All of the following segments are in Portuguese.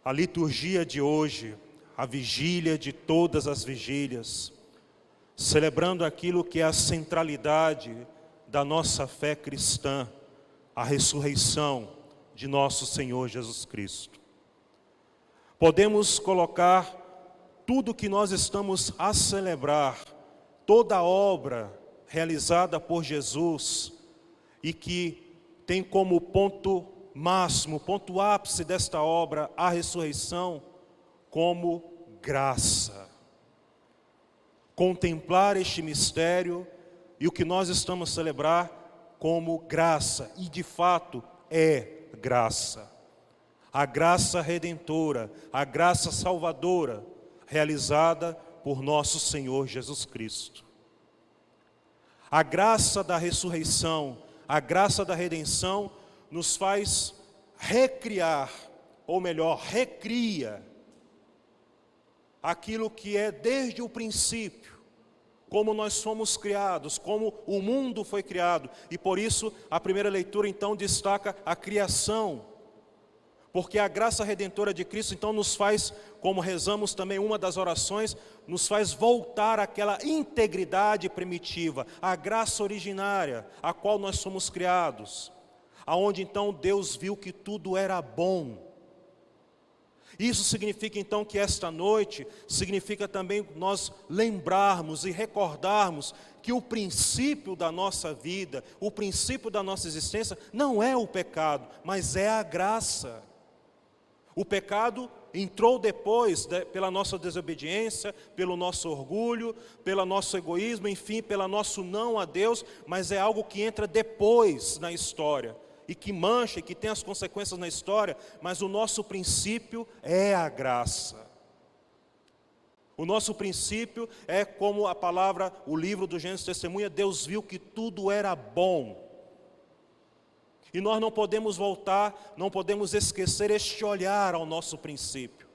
A liturgia de hoje, a vigília de todas as vigílias, celebrando aquilo que é a centralidade da nossa fé cristã, a ressurreição de nosso Senhor Jesus Cristo. Podemos colocar tudo que nós estamos a celebrar, toda a obra realizada por Jesus e que tem como ponto máximo, ponto ápice desta obra, a ressurreição, como graça. Contemplar este mistério e o que nós estamos a celebrar como graça, e de fato é graça. A graça redentora, a graça salvadora, realizada por nosso Senhor Jesus Cristo. A graça da ressurreição, a graça da redenção nos faz recriar, ou melhor, recria aquilo que é desde o princípio, como nós fomos criados, como o mundo foi criado. E por isso a primeira leitura então destaca a criação, porque a graça redentora de Cristo então nos faz, como rezamos também uma das orações, nos faz voltar àquela integridade primitiva, à graça originária, a qual nós somos criados, aonde então Deus viu que tudo era bom. Isso significa então que esta noite, significa também nós lembrarmos e recordarmos que o princípio da nossa vida, o princípio da nossa existência, não é o pecado, mas é a graça. O pecado entrou depois, pela nossa desobediência, pelo nosso orgulho, pelo nosso egoísmo, enfim, pelo nosso não a Deus, mas é algo que entra depois na história, e que mancha, e que tem as consequências na história, mas o nosso princípio é a graça. O nosso princípio é como a palavra, o livro do Gênesis testemunha, Deus viu que tudo era bom. E nós não podemos voltar, não podemos esquecer este olhar ao nosso princípio.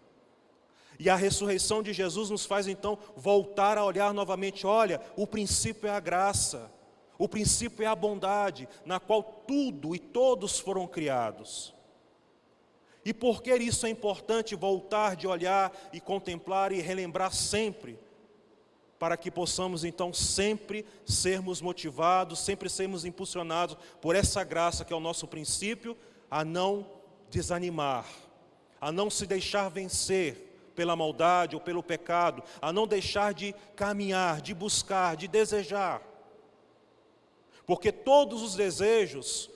E a ressurreição de Jesus nos faz então voltar a olhar novamente, olha, o princípio é a graça, o princípio é a bondade, na qual tudo e todos foram criados. E por que isso é importante voltar de olhar e contemplar e relembrar sempre? Para que possamos então sempre sermos motivados, sempre sermos impulsionados por essa graça que é o nosso princípio, a não desanimar, a não se deixar vencer pela maldade ou pelo pecado, a não deixar de caminhar, de buscar, de desejar. Porque todos os desejos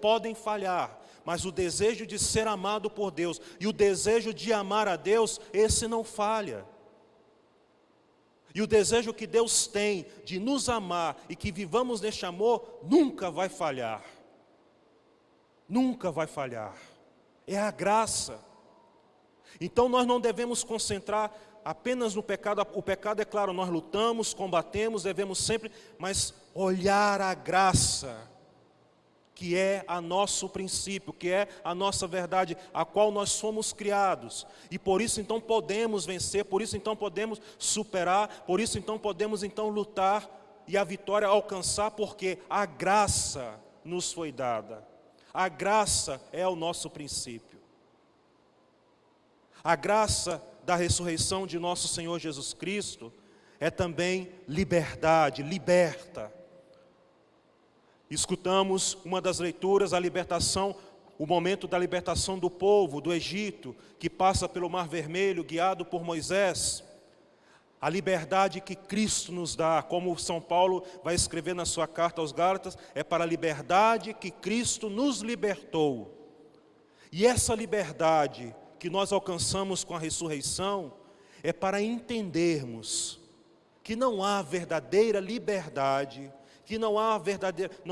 podem falhar, mas o desejo de ser amado por Deus e o desejo de amar a Deus, esse não falha. E o desejo que Deus tem de nos amar e que vivamos neste amor, nunca vai falhar. Nunca vai falhar. É a graça. Então nós não devemos concentrar apenas no pecado. O pecado, é claro, nós lutamos, combatemos, devemos sempre, mas olhar a graça, que é a nosso princípio, que é a nossa verdade, a qual nós somos criados. E por isso então podemos vencer, por isso então podemos superar, por isso então podemos então lutar e a vitória alcançar, porque a graça nos foi dada. A graça é o nosso princípio. A graça da ressurreição de nosso Senhor Jesus Cristo é também liberdade, liberta. Escutamos uma das leituras, a libertação, o momento da libertação do povo do Egito, que passa pelo Mar Vermelho, guiado por Moisés. A liberdade que Cristo nos dá, como São Paulo vai escrever na sua carta aos Gálatas, é para a liberdade que Cristo nos libertou. E essa liberdade que nós alcançamos com a ressurreição, é para entendermos que não há verdadeira liberdade, que não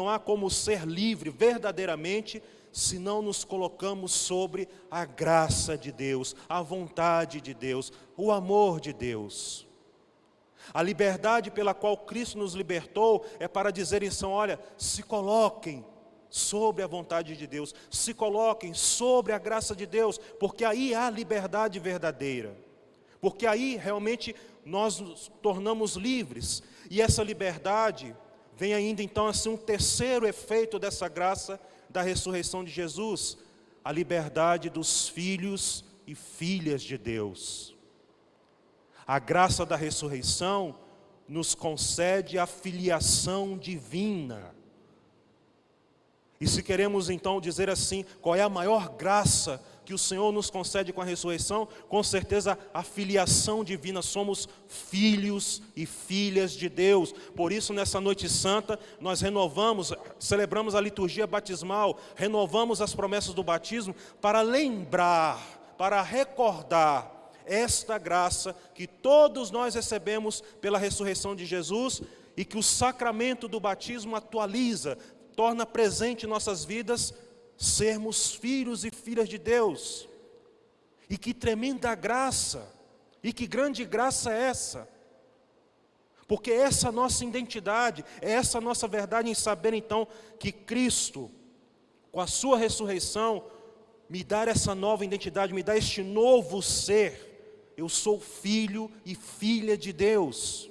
há como ser livre verdadeiramente, se não nos colocamos sobre a graça de Deus, a vontade de Deus, o amor de Deus. A liberdade pela qual Cristo nos libertou é para dizer então, olha, se coloquem sobre a vontade de Deus, se coloquem sobre a graça de Deus, porque aí há liberdade verdadeira, porque aí realmente nós nos tornamos livres, e essa liberdade vem ainda então assim um terceiro efeito dessa graça da ressurreição de Jesus, a liberdade dos filhos e filhas de Deus. A graça da ressurreição nos concede a filiação divina. E se queremos então dizer assim, qual é a maior graça que o Senhor nos concede com a ressurreição? Com certeza a filiação divina, somos filhos e filhas de Deus. Por isso nessa noite santa nós celebramos a liturgia batismal, renovamos as promessas do batismo para lembrar, para recordar esta graça que todos nós recebemos pela ressurreição de Jesus e que o sacramento do batismo atualiza, torna presente em nossas vidas, sermos filhos e filhas de Deus. E que tremenda graça, e que grande graça é essa, porque essa é a nossa identidade, é essa a nossa verdade em saber então que Cristo, com a sua ressurreição, me dá essa nova identidade, me dá este novo ser. Eu sou filho e filha de Deus.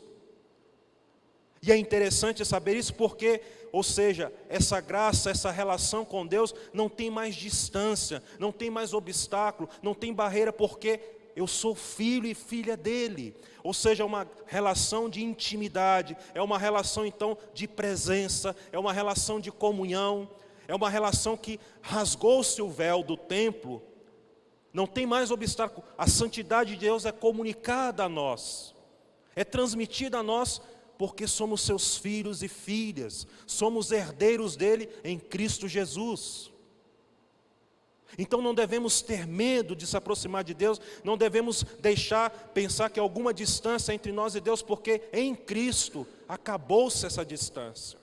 E é interessante saber isso porque, ou seja, essa graça, essa relação com Deus não tem mais distância, não tem mais obstáculo, não tem barreira, porque eu sou filho e filha dele. Ou seja, é uma relação de intimidade, é uma relação então de presença, é uma relação de comunhão, é uma relação que rasgou-se o véu do templo, não tem mais obstáculo, a santidade de Deus é comunicada a nós, é transmitida a nós, porque somos seus filhos e filhas, somos herdeiros dele em Cristo Jesus. Então não devemos ter medo de se aproximar de Deus, não devemos pensar que há alguma distância entre nós e Deus, porque em Cristo acabou-se essa distância.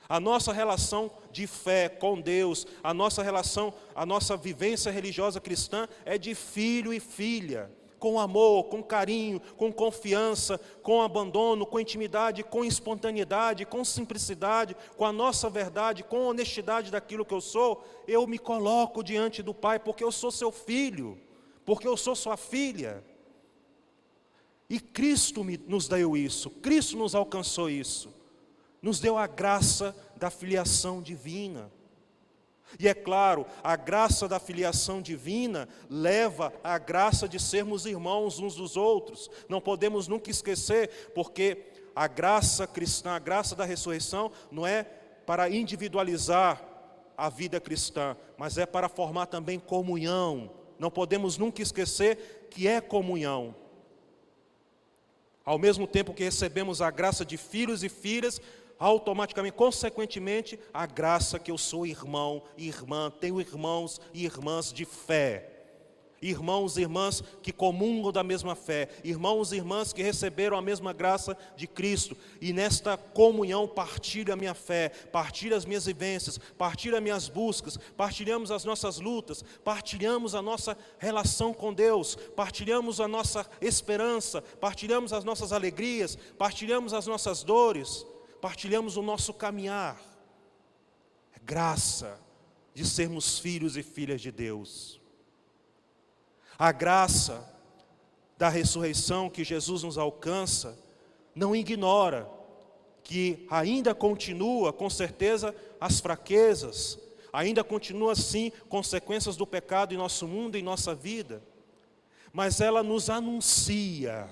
A nossa relação de fé com Deus, a nossa vivência religiosa cristã é de filho e filha, com amor, com carinho, com confiança, com abandono, com intimidade, com espontaneidade, com simplicidade, com a nossa verdade, com honestidade daquilo que eu sou. Eu me coloco diante do Pai porque eu sou seu filho, porque eu sou sua filha. E Cristo nos deu isso, Cristo nos alcançou isso. Nos deu a graça da filiação divina. E é claro, a graça da filiação divina leva à graça de sermos irmãos uns dos outros. Não podemos nunca esquecer, porque a graça cristã, a graça da ressurreição, não é para individualizar a vida cristã, mas é para formar também comunhão. Não podemos nunca esquecer que é comunhão. Ao mesmo tempo que recebemos a graça de filhos e filhas, automaticamente, consequentemente, a graça que eu sou irmão e irmã, tenho irmãos e irmãs de fé. Irmãos e irmãs que comungam da mesma fé, irmãos e irmãs que receberam a mesma graça de Cristo. E nesta comunhão partilho a minha fé, partilho as minhas vivências, partilho as minhas buscas, partilhamos as nossas lutas, partilhamos a nossa relação com Deus, partilhamos a nossa esperança, partilhamos as nossas alegrias, partilhamos as nossas dores, partilhamos o nosso caminhar. É graça de sermos filhos e filhas de Deus. A graça da ressurreição que Jesus nos alcança não ignora que ainda continua, com certeza, as fraquezas, ainda continua sim consequências do pecado em nosso mundo, em nossa vida, mas ela nos anuncia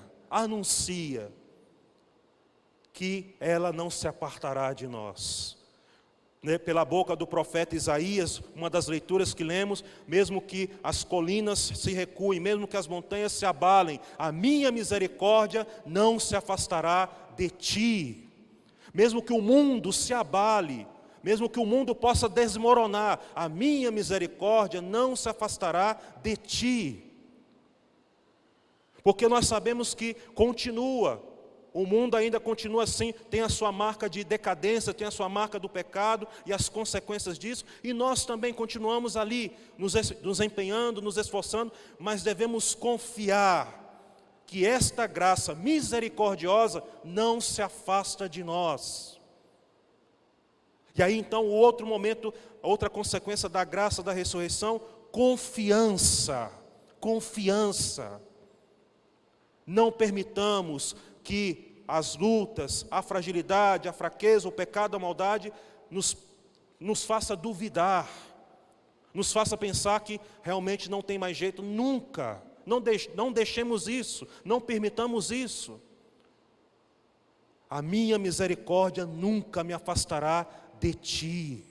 que ela não se apartará de nós. Pela boca do profeta Isaías, uma das leituras que lemos, mesmo que as colinas se recuem, mesmo que as montanhas se abalem, a minha misericórdia não se afastará de ti. Mesmo que o mundo se abale, mesmo que o mundo possa desmoronar, a minha misericórdia não se afastará de ti. Porque nós sabemos que o mundo ainda continua assim, tem a sua marca de decadência, tem a sua marca do pecado e as consequências disso, e nós também continuamos ali, nos empenhando, nos esforçando, mas devemos confiar que esta graça misericordiosa não se afasta de nós. E aí então o outro momento, outra consequência da graça da ressurreição, confiança. Não permitamos que as lutas, a fragilidade, a fraqueza, o pecado, a maldade nos faça duvidar. nos faça pensar que realmente não tem mais jeito, nunca. Não deixemos isso, não permitamos isso. A minha misericórdia nunca me afastará de ti.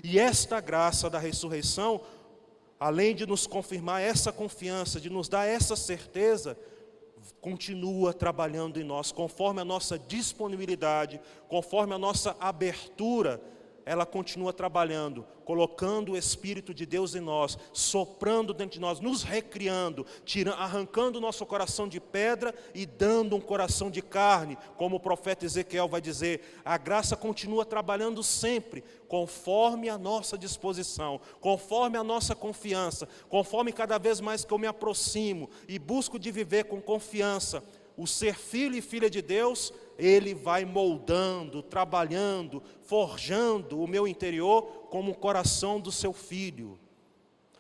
E esta graça da ressurreição, além de nos confirmar essa confiança, de nos dar essa certeza, continua trabalhando em nós, conforme a nossa disponibilidade, conforme a nossa abertura, ela continua trabalhando, colocando o Espírito de Deus em nós, soprando dentro de nós, nos recriando, arrancando o nosso coração de pedra e dando um coração de carne, como o profeta Ezequiel vai dizer. A graça continua trabalhando sempre, conforme a nossa disposição, conforme a nossa confiança, conforme cada vez mais que eu me aproximo e busco de viver com confiança, o ser filho e filha de Deus, Ele vai moldando, trabalhando, forjando o meu interior como o coração do seu filho,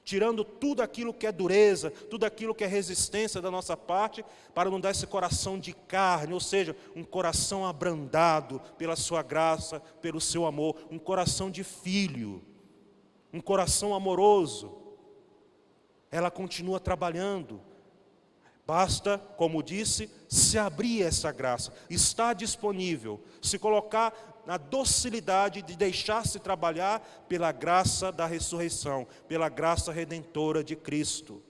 tirando tudo aquilo que é dureza, tudo aquilo que é resistência da nossa parte, para nos dar esse coração de carne, ou seja, um coração abrandado pela sua graça, pelo seu amor, um coração de filho, um coração amoroso. Ela continua trabalhando. Basta, como disse, se abrir essa graça, está disponível, se colocar na docilidade de deixar-se trabalhar pela graça da ressurreição, pela graça redentora de Cristo.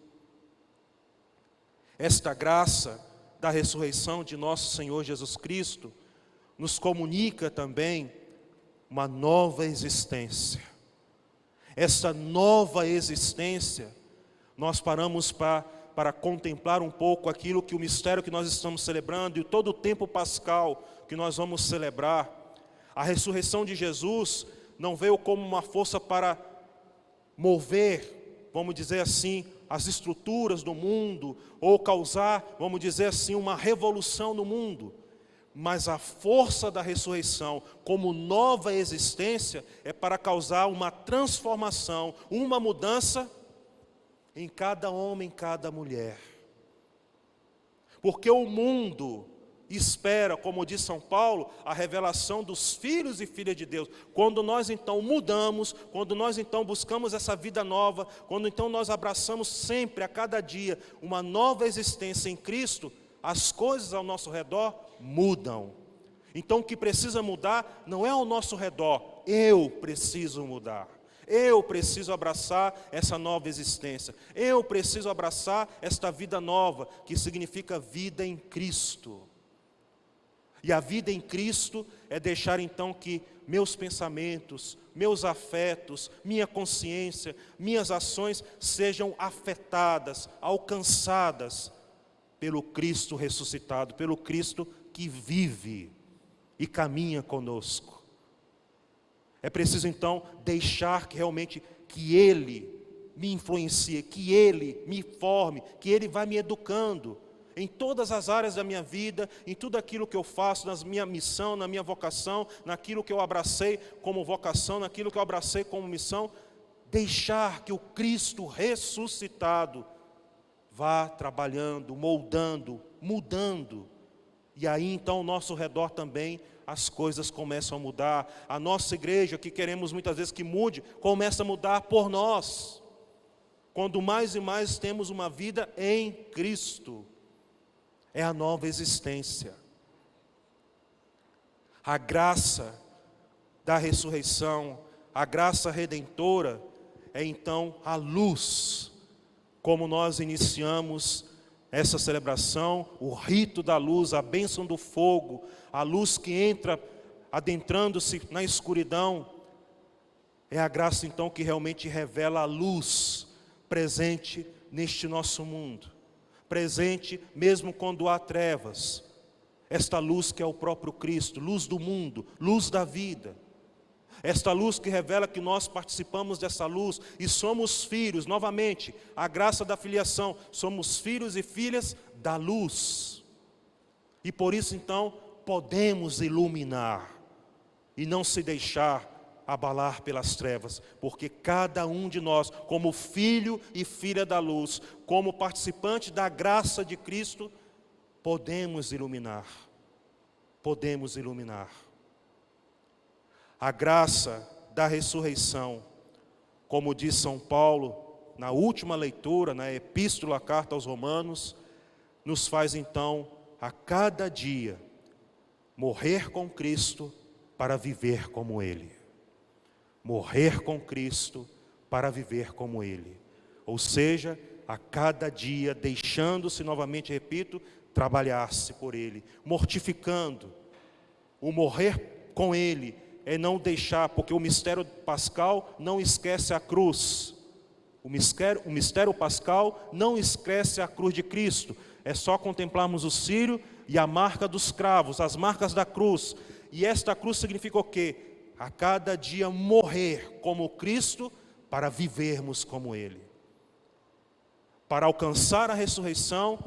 Esta graça da ressurreição de nosso Senhor Jesus Cristo nos comunica também uma nova existência. Essa nova existência, nós paramos para contemplar um pouco aquilo que o mistério que nós estamos celebrando e todo o tempo pascal que nós vamos celebrar. A ressurreição de Jesus não veio como uma força para mover, vamos dizer assim, as estruturas do mundo, ou causar, vamos dizer assim, uma revolução no mundo. Mas a força da ressurreição, como nova existência, é para causar uma transformação, uma mudança em cada homem, em cada mulher. Porque o mundo espera, como diz São Paulo, a revelação dos filhos e filhas de Deus. Quando nós então mudamos, quando nós então buscamos essa vida nova, quando então nós abraçamos sempre, a cada dia, uma nova existência em Cristo, as coisas ao nosso redor mudam. Então o que precisa mudar não é ao nosso redor, eu preciso mudar. Eu preciso abraçar essa nova existência. Eu preciso abraçar esta vida nova, que significa vida em Cristo. E a vida em Cristo é deixar então que meus pensamentos, meus afetos, minha consciência, minhas ações sejam afetadas, alcançadas pelo Cristo ressuscitado, pelo Cristo que vive e caminha conosco. É preciso então deixar que realmente que Ele me influencie, que Ele me forme, que Ele vai me educando em todas as áreas da minha vida, em tudo aquilo que eu faço, na minha missão, na minha vocação, naquilo que eu abracei como vocação, naquilo que eu abracei como missão. Deixar que o Cristo ressuscitado vá trabalhando, moldando, mudando. E aí então ao nosso redor também as coisas começam a mudar. A nossa igreja, que queremos muitas vezes que mude, começa a mudar por nós. Quando mais e mais temos uma vida em Cristo, é a nova existência. A graça da ressurreição, a graça redentora, é então a luz, como nós iniciamos essa celebração, o rito da luz, a bênção do fogo, a luz que entra adentrando-se na escuridão, é a graça então que realmente revela a luz presente neste nosso mundo, presente mesmo quando há trevas, esta luz que é o próprio Cristo, luz do mundo, luz da vida. Esta luz que revela que nós participamos dessa luz e somos filhos, novamente, a graça da filiação, somos filhos e filhas da luz. E por isso então, podemos iluminar e não se deixar abalar pelas trevas, porque cada um de nós, como filho e filha da luz, como participante da graça de Cristo, podemos iluminar, podemos iluminar. A graça da ressurreição como diz São Paulo na última leitura, na Epístola, Carta aos Romanos, nos faz então, a cada dia, morrer com Cristo para viver como Ele. Morrer com Cristo para viver como Ele. Ou seja, a cada dia, deixando-se, novamente repito, trabalhar-se por Ele, mortificando. O morrer com Ele é não deixar, porque o mistério pascal não esquece a cruz. O mistério pascal não esquece a cruz de Cristo. É só contemplarmos o círio e a marca dos cravos, as marcas da cruz. E esta cruz significa o quê? A cada dia morrer como Cristo para vivermos como Ele. Para alcançar a ressurreição,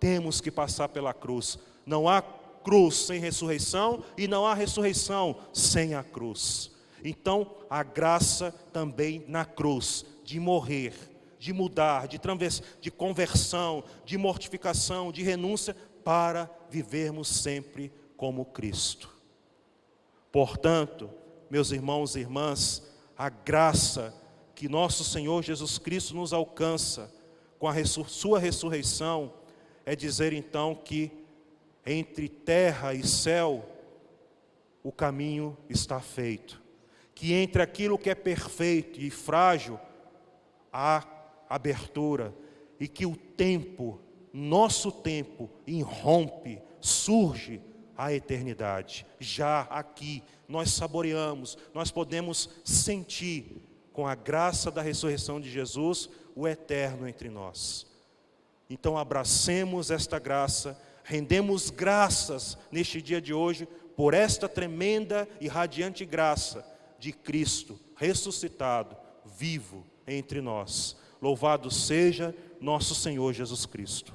temos que passar pela cruz. Não há cruz sem ressurreição e não há ressurreição sem a cruz. Então, a graça também na cruz, de morrer, de mudar, de conversão, de mortificação, de renúncia, para vivermos sempre como Cristo. Portanto, meus irmãos e irmãs, a graça que nosso Senhor Jesus Cristo nos alcança com a sua ressurreição é dizer então que entre terra e céu o caminho está feito, que entre aquilo que é perfeito e frágil há abertura, e que o tempo, nosso tempo, irrompe, surge a eternidade. Já aqui nós saboreamos, nós podemos sentir, com a graça da ressurreição de Jesus, o eterno entre nós. Então abracemos esta graça, rendemos graças neste dia de hoje, por esta tremenda e radiante graça de Cristo, ressuscitado, vivo entre nós. Louvado seja nosso Senhor Jesus Cristo.